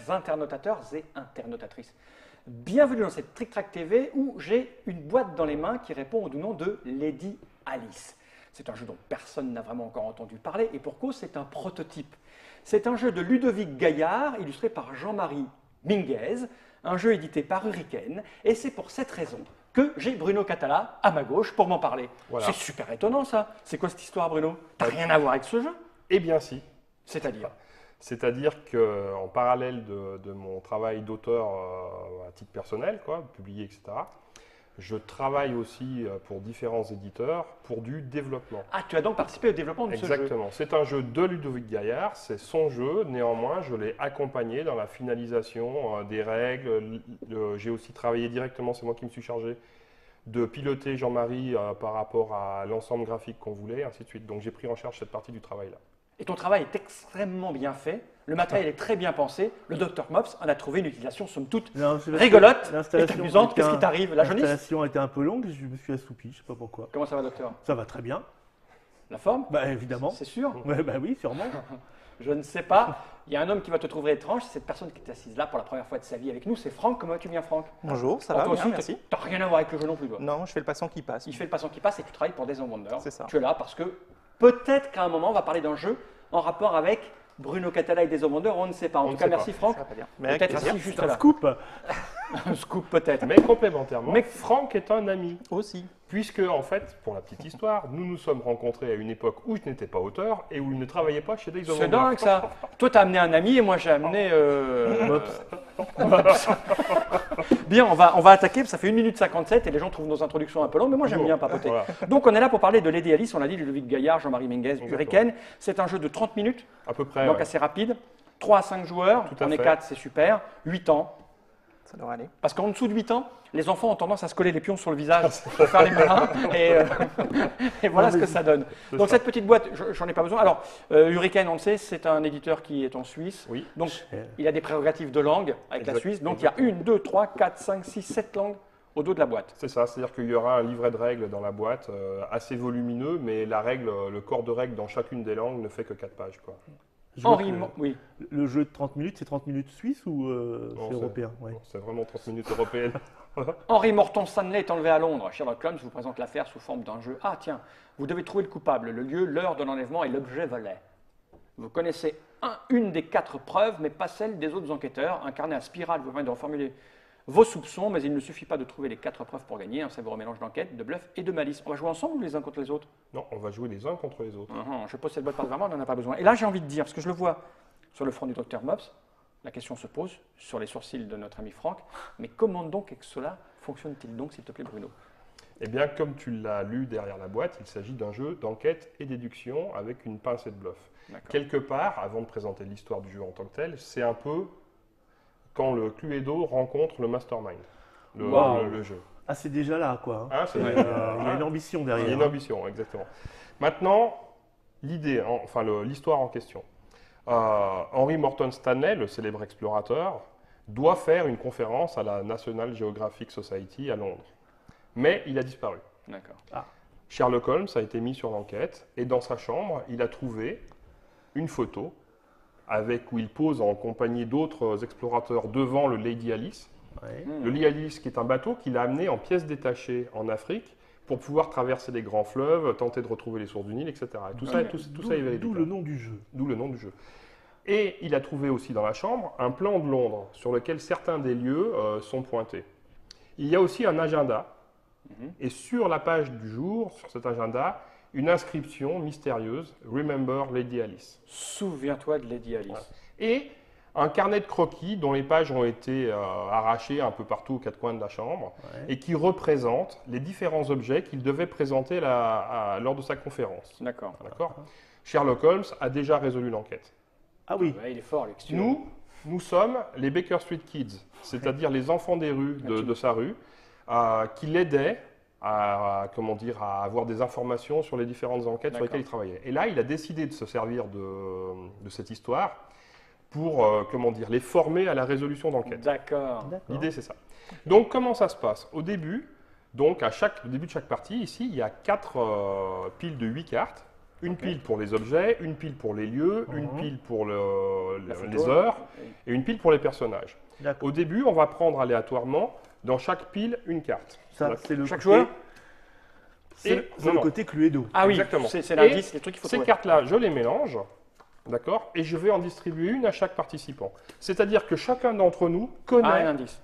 chers internautateurs et internautatrices. Bienvenue dans cette Trick Track TV où j'ai une boîte dans les mains qui répond au nom de Lady Alice. C'est un jeu dont personne n'a vraiment encore entendu parler et pour cause, c'est un prototype. C'est un jeu de Ludovic Gaillard, illustré par Jean-Marie Minguez, un jeu édité par Hurricane, et c'est pour cette raison que j'ai Bruno Catala à ma gauche pour m'en parler. Voilà. C'est super étonnant ça. C'est quoi cette histoire, Bruno? T'as rien à voir avec ce jeu? Eh bien si. C'est-à-dire? C'est-à-dire qu'en parallèle de mon travail d'auteur à titre personnel, publié, etc., je travaille aussi pour différents éditeurs pour du développement. Ah, tu as donc participé au développement de ce jeu? Exactement. C'est un jeu de Ludovic Gaillard, c'est son jeu. Néanmoins, je l'ai accompagné dans la finalisation des règles. J'ai aussi travaillé directement, c'est moi qui me suis chargé de piloter Jean-Marie par rapport à l'ensemble graphique qu'on voulait, ainsi de suite. Donc j'ai pris en charge cette partie du travail-là. Et ton travail est extrêmement bien fait. Le matériel est très bien pensé. Le Dr Mops en a trouvé une utilisation, somme toute, rigolote et amusante. Qu'est-ce qui t'arrive? La jaunisse? L'installation a été un peu longue, je me suis assoupi, je ne sais pas pourquoi. Comment ça va, docteur? Ça va très bien. La forme? Bah évidemment. C'est sûr? Ouais, bah oui, sûrement. Je ne sais pas. Il y a un homme qui va te trouver étrange. C'est cette personne qui est assise là pour la première fois de sa vie avec nous. C'est Franck. Comment tu viens, Franck? Bonjour, ça Alors, va toi bien, aussi, merci. t'as rien à voir avec le jeu non plus, toi. Non, je fais le passant qui passe. Il fait le passant qui passe et tu travailles pour Days of Wonder. C'est ça. Tu es là parce que peut-être qu'à un moment, on va parler d'un jeu en rapport avec Bruno Catala et Days of Wonder. On ne sait pas. En tout cas, merci, Franck. Ça va pas dire. Mais avec Peut-être plaisir. assis juste Un là. scoop. Un scoop, peut-être. Mais complémentairement, Mais- Franck est un ami. Aussi. Puisque, en fait, pour la petite histoire, nous nous sommes rencontrés à une époque où je n'étais pas auteur et où il ne travaillait pas chez Days of C'est Wonder. dingue ça. Toi, t'as amené un ami et moi, j'ai amené. Mops. Bien, on va attaquer. Ça fait 1 minute 57 et les gens trouvent nos introductions un peu longues, mais moi, j'aime bien papoter. Voilà. Donc, on est là pour parler de Lady Alice. On l'a dit, Ludovic Gaillard, Jean-Marie Minguez, Exactement. Hurricane. C'est un jeu de 30 minutes, À peu près. donc ouais. assez rapide. 3 à 5 joueurs. Tout à On est fait. 4, c'est super. 8 ans. Ça devrait aller. Parce qu'en dessous de 8 ans, les enfants ont tendance à se coller les pions sur le visage pour faire les malins. Et voilà ce que ça donne. C'est Donc ça. cette petite boîte, j'en ai pas besoin. Alors, Hurricane, on le sait, c'est un éditeur qui est en Suisse. Oui. Donc, il a des prérogatives de langue avec la Exact- Suisse. Donc, il y a 1, 2, 3, 4, 5, 6, 7 langues au dos de la boîte. C'est ça, c'est-à-dire qu'il y aura un livret de règles dans la boîte, assez volumineux, mais le corps de règles dans chacune des langues ne fait que 4 pages. Quoi. Je vois Henri, que oui. Le jeu de 30 minutes, c'est 30 minutes suisse ou Non, c'est européen? Ouais. C'est vraiment 30 minutes européennes. Henry Morton Stanley est enlevé à Londres. Sherlock Holmes vous présente l'affaire sous forme d'un jeu. Ah tiens, vous devez trouver le coupable, le lieu, l'heure de l'enlèvement et l'objet volé. Vous connaissez une des 4 preuves, mais pas celle des autres enquêteurs. Un carnet à spirale vous permet de reformuler vos soupçons, mais il ne suffit pas de trouver les 4 preuves pour gagner. Un savoureux mélange d'enquête, de bluff et de malice. On va jouer ensemble ou les uns contre les autres? Non, on va jouer les uns contre les autres. Je pose cette boîte par devant, on n'en a pas besoin. Et là, j'ai envie de dire, parce que je le vois sur le front du docteur Mops, la question se pose sur les sourcils de notre ami Franck, mais comment donc avec cela fonctionne-t-il donc, s'il te plaît, Bruno? Eh bien, comme tu l'as lu derrière la boîte, il s'agit d'un jeu d'enquête et déduction avec une pincée de bluff. D'accord. Quelque part, avant de présenter l'histoire du jeu en tant que tel, c'est un peu quand le Cluedo rencontre le mastermind, Wow. le jeu. Ah, c'est déjà là, quoi. Hein, c'est- Il y a une ambition Il derrière. y a une ambition, exactement. Maintenant, l'histoire en question. Henry Morton Stanley, le célèbre explorateur, doit faire une conférence à la National Geographic Society à Londres. Mais il a disparu. D'accord. Sherlock Holmes a été mis sur l'enquête et dans sa chambre, il a trouvé une photo où il pose en compagnie d'autres explorateurs devant le Lady Alice. Ouais. Le Lady Alice qui est un bateau qu'il a amené en pièces détachées en Afrique pour pouvoir traverser les grands fleuves, tenter de retrouver les sources du Nil, etc. Et tout ça est véridique. D'où le nom du jeu. D'où le nom du jeu. Et il a trouvé aussi dans la chambre un plan de Londres sur lequel certains des lieux sont pointés. Il y a aussi un agenda. Et sur la page du jour, sur cet agenda, une inscription mystérieuse, Remember Lady Alice. Souviens-toi de Lady Alice. Voilà. Et un carnet de croquis dont les pages ont été arrachées un peu partout aux 4 coins de la chambre Ouais. et qui représentent les différents objets qu'il devait présenter lors de sa conférence. D'accord. D'accord. Sherlock Holmes a déjà résolu l'enquête. Ah oui. Ouais, il est fort, Lex. Nous sommes les Baker Street Kids, c'est-à-dire les enfants des rues de sa rue, qui l'aidaient à avoir des informations sur les différentes enquêtes sur lesquelles il travaillait. Et là, il a décidé de se servir de cette histoire pour les former à la résolution d'enquête. D'accord. L'idée, c'est ça. Donc, comment ça se passe? Au début, au début de chaque partie, ici, il y a 4 piles de 8 cartes Une Ok. pile pour les objets, une pile pour les lieux, une pile pour La photo, les heures et- et une pile pour les personnages. D'accord. Au début, on va prendre aléatoirement dans chaque pile une carte. Ça, c'est le Chaque côté- joueur C'est Et- c'est non, le non. côté Cluedo. Ah oui, Exactement. c'est Et l'indice, les trucs qu'il faut Ces trouver. cartes-là, je les mélange, d'accord, et je vais en distribuer une à chaque participant. C'est-à-dire que chacun d'entre nous Ah, un connaît, indice,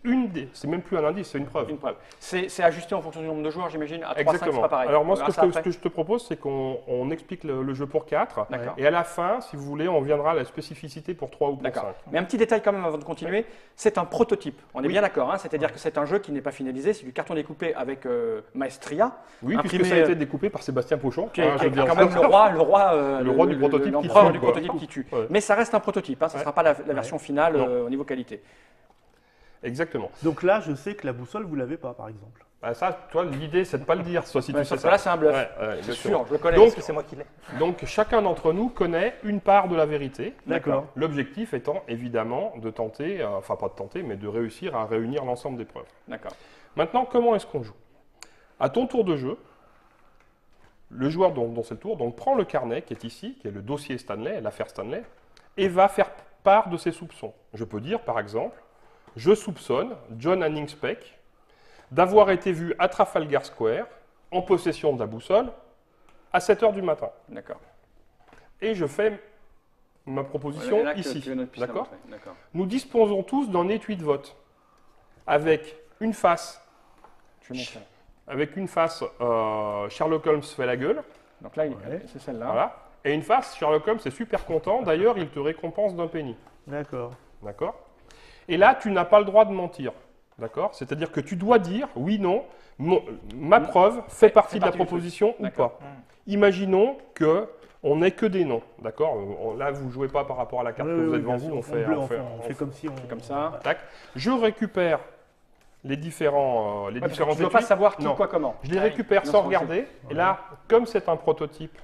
une des. C'est même plus un indice, c'est une preuve. une preuve. C'est ajusté en fonction du nombre de joueurs, j'imagine. À 3, 5, c'est Exactement. pas pareil. Alors moi, On verra ça après. ce que je te propose, c'est qu'on explique le jeu pour 4. D'accord. Et à la fin, si vous voulez, on viendra à la spécificité pour 3 ou pour D'accord. 5. Mais un petit détail quand même avant de continuer, c'est un prototype. On est Oui. bien d'accord, hein, c'est-à-dire que c'est un jeu qui n'est pas finalisé, c'est du carton découpé avec Maestria, Oui, Imprimé, puisque ça a été découpé par Sébastien Pochon. qui est, hein, qui est je veux dire quand ça. même le roi Le roi du prototype qui l'empereur tue, du quoi. prototype qui tue. Ouais. Mais ça reste un prototype, hein, ça ne Ouais. sera pas la version finale Non. au niveau qualité. Exactement. Donc là, je sais que la boussole, vous l'avez pas, par exemple. Bah, ça, toi, l'idée, c'est de ne pas le dire, soit si Ouais, tu sais sauf que ça. là, c'est un bluff. Ouais, C'est exactement. sûr, je le connais. Donc- Parce que c'est moi qui l'ai. Donc, chacun d'entre nous connaît une part de la vérité. D'accord. L'objectif étant évidemment de tenter, enfin pas de tenter, mais de réussir à réunir l'ensemble des preuves. D'accord. Maintenant, comment est-ce qu'on joue? À ton tour de jeu, le joueur dont c'est le tour donc, prend le carnet qui est ici, qui est le dossier Stanley, l'affaire Stanley, et va faire part de ses soupçons. Je peux dire, par exemple, je soupçonne John Hanning Speke d'avoir été vu à Trafalgar Square en possession de la boussole à 7 h du matin. D'accord. Et je fais ma proposition Voilà, là que ici. tu veux notre piste à D'accord? montrer. D'accord. Nous disposons tous d'un étui de vote avec une face, Je vais montrer. Sherlock Holmes fait la gueule, Donc là, Ouais. c'est celle-là. voilà, et une face Sherlock Holmes est super content. D'ailleurs, il te récompense d'un penny, D'accord. d'accord? Et là, tu n'as pas le droit de mentir, d'accord? C'est-à-dire que tu dois dire oui, non, ma preuve fait partie de la partie du truc. proposition ou D'accord. pas. Imaginons que on n'est que des noms, d'accord? Là, vous jouez pas par rapport à la carte Oui, que oui, vous avez oui, devant bien vous, sûr. on fait, bleu, on fait- on fait comme si on... comme ça. Voilà. Tac. Je récupère les différents, Ouais, parce que différents tu ne dois pas étuis. savoir qui, Non. quoi, comment. Je les Ah oui. récupère Non, sans c'est bon, regarder. Et là, comme c'est un prototype,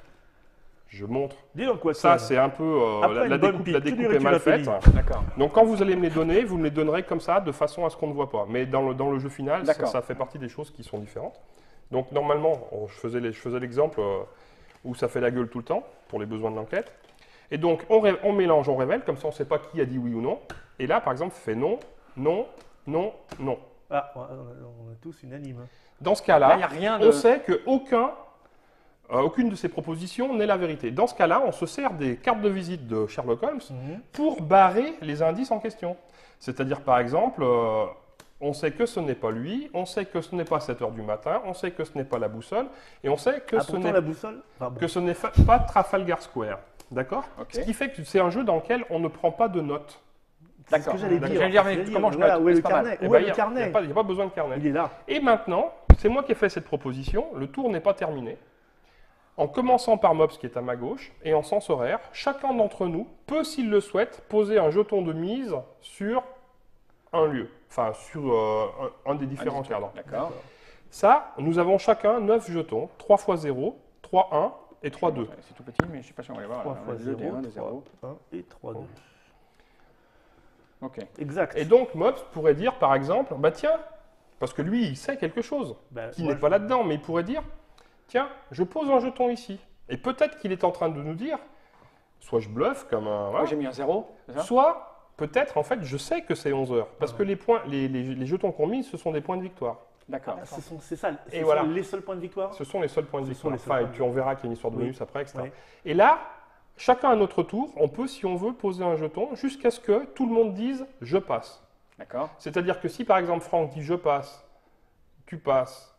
je montre. Dis donc quoi Ça, c'est un peu Après la une bonne découpe, pique, la tu découpe dirais est que tu mal l'as fait faite. lire. D'accord. Donc, quand vous allez me les donner, vous me les donnerez comme ça, de façon à ce qu'on ne voit pas. Mais dans le jeu final, ça, D'accord. ça fait partie des choses qui sont différentes. Donc, normalement, je faisais l'exemple où ça fait la gueule tout le temps, pour les besoins de l'enquête. Et donc, on mélange, on révèle, comme ça, on ne sait pas qui a dit oui ou non. Et là, par exemple, fait non, non, non, non. Ah, on est tous unanimes. Dans ce Là, cas-là, il n'y a rien de. on sait aucune de ces propositions n'est la vérité. Dans ce cas-là, on se sert des cartes de visite de Sherlock Holmes pour barrer les indices en question. C'est-à-dire, par exemple, on sait que ce n'est pas lui, on sait que ce n'est pas 7 h du matin, on sait que ce n'est pas la boussole, et on sait que Ah, ce pourtant, n'est la boussole pas Trafalgar Square. D'accord? Ok. Ce qui fait que c'est un jeu dans lequel on ne prend pas de notes. C'est ce D'accord. que j'allais D'accord. dire. J'allais dire, mais J'allais comment je voilà, note où est le C'est pas mal. carnet? Eh Où ben, est il le carnet? n'y a pas besoin de carnet. Il est là. Et maintenant, c'est moi qui ai fait cette proposition, le tour n'est pas terminé. En commençant par Mobs qui est à ma gauche et en sens horaire, chacun d'entre nous peut, s'il le souhaite, poser un jeton de mise sur un lieu, enfin sur un des différents cadres. D'accord. Ça, nous avons chacun 9 jetons, 3 x 0, 3 1 et 3 2. C'est tout petit, mais je ne sais pas si on va les voir. 3 là. fois Deux, des 0, un, des zéro. 1 et 3, 2. Ok. Exact. Et donc Mobs pourrait dire par exemple, bah tiens, parce que lui il sait quelque chose Ben, qui moi, n'est pas là-dedans, mais il pourrait dire, tiens, je pose un jeton ici. Et peut-être qu'il est en train de nous dire, soit je bluffe comme un... voilà, Moi, j'ai mis un 0, c'est ça soit peut-être en fait je sais que c'est 11 heures. Parce que les points, les jetons qu'on mise, ce sont des points de victoire. D'accord. Ah, c'est ça. Et Ce voilà. sont les seuls points de victoire. Ce sont les seuls points de Ce victoire. sont les seuls Enfin, points de tu en verras qu'il y a une histoire de Oui. bonus après, etc. Oui. Et là, chacun à notre tour, on peut, si on veut, poser un jeton jusqu'à ce que tout le monde dise « je passe ». D'accord. C'est-à-dire que si par exemple Franck dit « je passe », tu passes,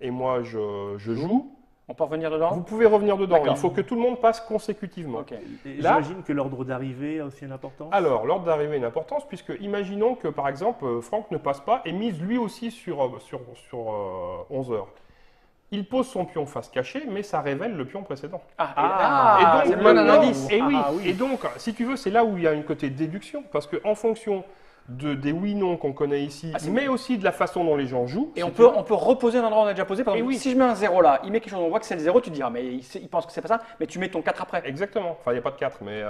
et moi je joue, On peut revenir dedans vous pouvez revenir dedans. D'accord. Il faut que tout le monde passe consécutivement. Ok. Et Là- j'imagine que l'ordre d'arrivée a aussi une importance. Alors, l'ordre d'arrivée a une importance, puisque imaginons que par exemple Franck ne passe pas et mise lui aussi sur 11 heures. Il pose son pion face cachée, mais ça révèle le pion précédent. Ah, et c'est donc, bien un maintenant- indice. et oui, Ah, oui. et donc, si tu veux, c'est là où il y a une côté déduction, parce qu'en fonction des oui-non qu'on connaît ici, Ah, c'est mais aussi de la façon dont les gens jouent, Et si on tu peut, veux, on peut reposer un endroit où on a déjà posé. Par Et exemple, oui. si je mets un 0 là, il met quelque chose, on voit que c'est le 0, tu te dis, ah, mais il pense que c'est pas ça, mais tu mets ton 4 après. Exactement. Enfin, il n'y a pas de 4, mais...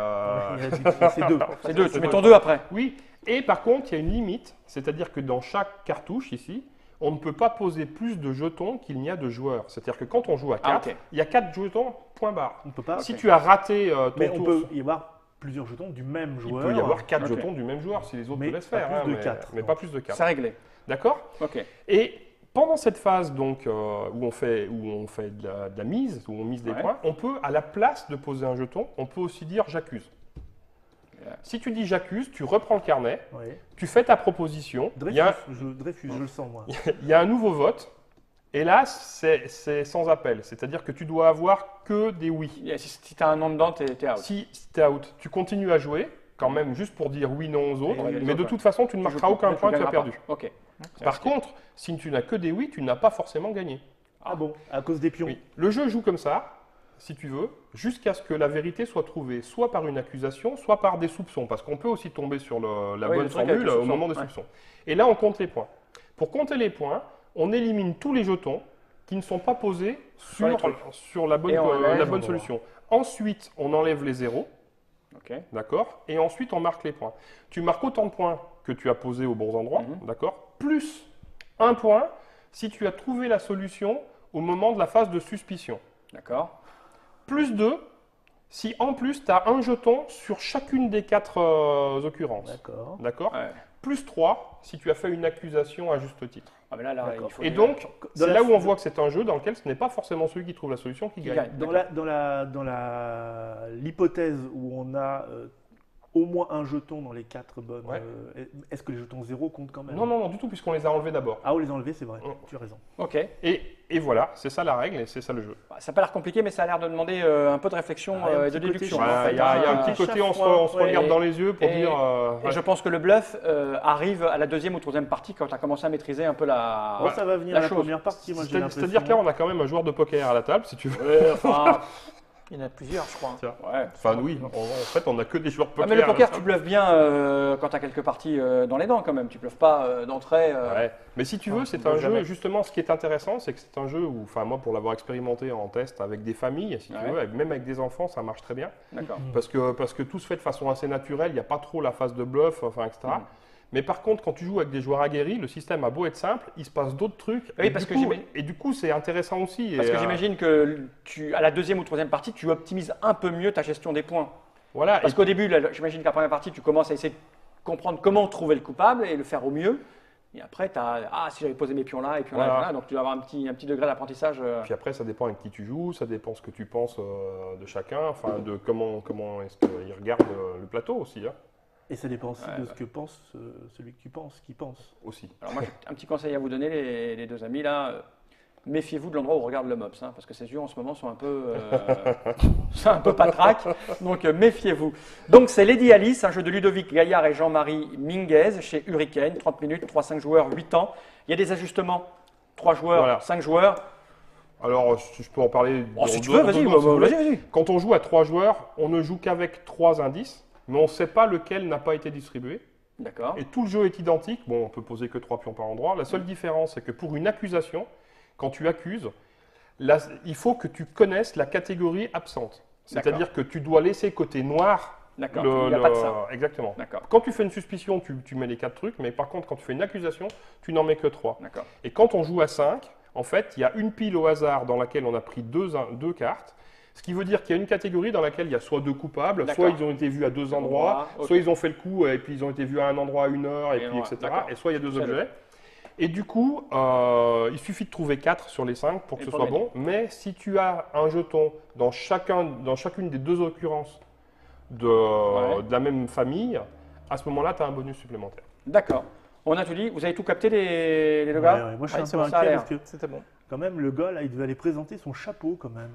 C'est 2. C'est 2, tu mets ton 2 après. Oui, et par contre, il y a une limite, c'est-à-dire que dans chaque cartouche ici, on ne peut pas poser plus de jetons qu'il n'y a de joueurs. C'est-à-dire que quand on joue à 4, ok. il y a 4 jetons, point barre. On ne peut pas. Si tu as raté ton Mais on tour, peut y avoir plusieurs jetons du même il joueur. peut y avoir 4 Ok. jetons du même joueur si les autres Mais te laissent pas faire. plus de mais, 4, mais donc. pas plus de 4. C'est réglé. D'accord? Ok. Et pendant cette phase donc, où on fait de la mise, où on mise des Ouais. points, on peut, à la place de poser un jeton, on peut aussi dire j'accuse. Si tu dis j'accuse, tu reprends le carnet, Ouais. tu fais ta proposition, il y, a, Dreyfus, je le sens moi. il y a un nouveau vote, et là c'est sans appel. C'est-à-dire que tu dois avoir que des oui. Si tu as un nom dedans, tu es out. Si tu es out, tu continues à jouer, quand même juste pour dire oui, non aux autres, Ouais, les mais autres, de toute façon tu ne marqueras aucun point, tu as perdu. Ok. Par contre, si tu n'as que des oui, tu n'as pas forcément gagné. Ah bon, à cause des pions. Oui. Le jeu joue comme ça, si tu veux, jusqu'à ce que la vérité soit trouvée, soit par une accusation, soit par des soupçons, parce qu'on peut aussi tomber sur la Oui, bonne le truc avec formule les au soupçons, moment des ouais. soupçons. Et là, on compte les points. Pour compter les points, on élimine tous les jetons qui ne sont pas posés les trucs. sur la bonne, Et on enlève, la bonne on solution. Ensuite, on enlève les zéros, Ok. d'accord? Et ensuite, on marque les points. Tu marques autant de points que tu as posés aux bons endroits, Mhm. d'accord? Plus un point si tu as trouvé la solution au moment de la phase de suspicion. D'accord. Plus 2 si en plus tu as un jeton sur chacune des 4 occurrences. D'accord. D'accord? Ouais. Plus 3 si tu as fait une accusation à juste titre. Ah, mais là, D'accord. il faut Et des- donc, Dans c'est la là où on f- voit que c'est un jeu dans lequel ce n'est pas forcément celui qui trouve la solution qui Qui gagne. gagne. Dans l'hypothèse où on a au moins un jeton dans les 4 bonnes, Ouais. est-ce que les jetons 0 comptent quand même? Non, non, non, du tout, puisqu'on les a enlevés d'abord. Ah, on les a enlevés, c'est vrai. Mm. Tu as raison. Ok. Et voilà, c'est ça la règle et c'est ça le jeu. Ça n'a pas l'air compliqué, mais ça a l'air de demander un peu de réflexion Ah, il y a un et de petit côté déduction. chef. Voilà, en fait, il y a un hein. petit côté, on se ouais. regarde dans les yeux pour Et- dire. Et ouais. je pense que le bluff arrive à la deuxième ou troisième partie quand tu as commencé à maîtriser un peu la. Bon, ça va venir la à la chose. première partie, moi j'ai l'impression. C'est-à-dire que là, on a quand même un joueur de poker à la table, si tu veux. Ouais, enfin, Il y en a plusieurs, je crois. Tiens. ouais. Enfin, oui, en fait, on n'a que des joueurs de Ah, poker. mais le à la poker, tu table. bluffes bien quand tu as quelques parties dans les dents quand même. Tu bluffes pas d'entrée. Ouais. Mais si tu veux, c'est on un peut jeu, jamais. justement, ce qui est intéressant, c'est que c'est un jeu où, enfin, moi, pour l'avoir expérimenté en test avec des familles, si tu Ouais. veux, même avec des enfants, ça marche très bien. D'accord. Parce que tout se fait de façon assez naturelle, il n'y a pas trop la phase de bluff, enfin, etc. Mhm. Mais par contre, quand tu joues avec des joueurs aguerris, le système a beau être simple, il se passe d'autres trucs. Oui, et parce du que coup, j'imagine- et du coup, c'est intéressant aussi. Parce et, que j'imagine que à la deuxième ou troisième partie, tu optimises un peu mieux ta gestion des points. voilà. Parce qu'au début, là, j'imagine qu'à la première partie, tu commences à essayer de comprendre comment trouver le coupable et le faire au mieux. Et après, tu as si j'avais posé mes pions là et pions là, Voilà. et pions là. Donc tu dois avoir un petit degré d'apprentissage. Puis après, ça dépend avec qui tu joues, ça dépend ce que tu penses de chacun, enfin, de comment est-ce qu'il regarde le plateau aussi. Hein, Et ça dépend aussi Ouais, de ce que pense celui que tu penses, qui pense. aussi. Alors moi, j'ai un petit conseil à vous donner, les deux amis là. Méfiez-vous de l'endroit où regarde le MOPS, hein, parce que ses yeux en ce moment sont un peu, c'est un peu patraque. Donc méfiez-vous. Donc c'est Lady Alice, un jeu de Ludovic Gaillard et Jean-Marie Minguez chez Hurricane, 30 minutes, 3-5 joueurs, 8 ans. Il y a des ajustements, 3 joueurs, Voilà. 5 joueurs. Alors, si je peux en parler. Oh, si dans tu deux- veux, dans vas-y, deux secondes, si vous voulez. vas-y. Quand on joue à 3 joueurs, on ne joue qu'avec 3 indices, mais on ne sait pas lequel n'a pas été distribué. D'accord. Et tout le jeu est identique. Bon, on peut poser que 3 pions par endroit. La seule différence, c'est que pour une accusation, quand tu accuses, là, il faut que tu connaisses la catégorie absente. C'est-à-dire que tu dois laisser côté noir. D'accord. Il n'y a pas de ça. Exactement. D'accord. Quand tu fais une suspicion, tu mets les 4 trucs, mais par contre, quand tu fais une accusation, tu n'en mets que 3. D'accord. Et quand on joue à 5, en fait, il y a une pile au hasard dans laquelle on a pris deux cartes. Ce qui veut dire qu'il y a une catégorie dans laquelle il y a soit 2 coupables, D'accord. soit ils ont été vus à 2 endroits, Ok. soit ils ont fait le coup et puis ils ont été vus à un endroit à 1 heure, et Et puis, ouais, etc. d'accord. Et soit il y a 2 C'est le- objets. Et du coup, il suffit de trouver 4 sur les 5 pour que Et ce pour soit gagner. bon. Mais si tu as un jeton dans chacune des 2 occurrences de la même famille, à ce moment-là, tu as un bonus supplémentaire. D'accord. On a tout dit. Vous avez tout capté, les deux gars? Ouais, moi je Ouais, suis un peu ça a inquiet l'air. parce que C'était bon. quand même le gars là il devait aller présenter son chapeau quand même.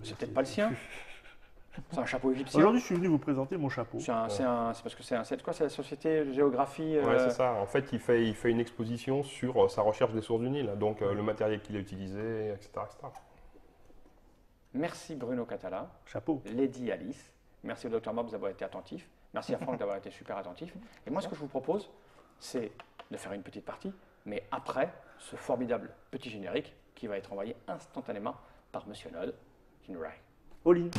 C'est peut-être pas le sien. C'est un chapeau égyptien. Aujourd'hui je suis venu vous présenter mon chapeau. C'est parce que c'est quoi? C'est la société de géographie. Ouais, c'est ça. En fait, il fait une exposition sur sa recherche des sources du Nil, donc le matériel qu'il a utilisé, etc., etc. Merci Bruno Catala, Chapeau. Lady Alice. Merci au Dr Mobs d'avoir été attentif. Merci à Franck d'avoir été super attentif. Et moi, ce que je vous propose, c'est de faire une petite partie, mais après ce formidable petit générique qui va être envoyé instantanément par Monsieur Nod, qui nous ride. All in.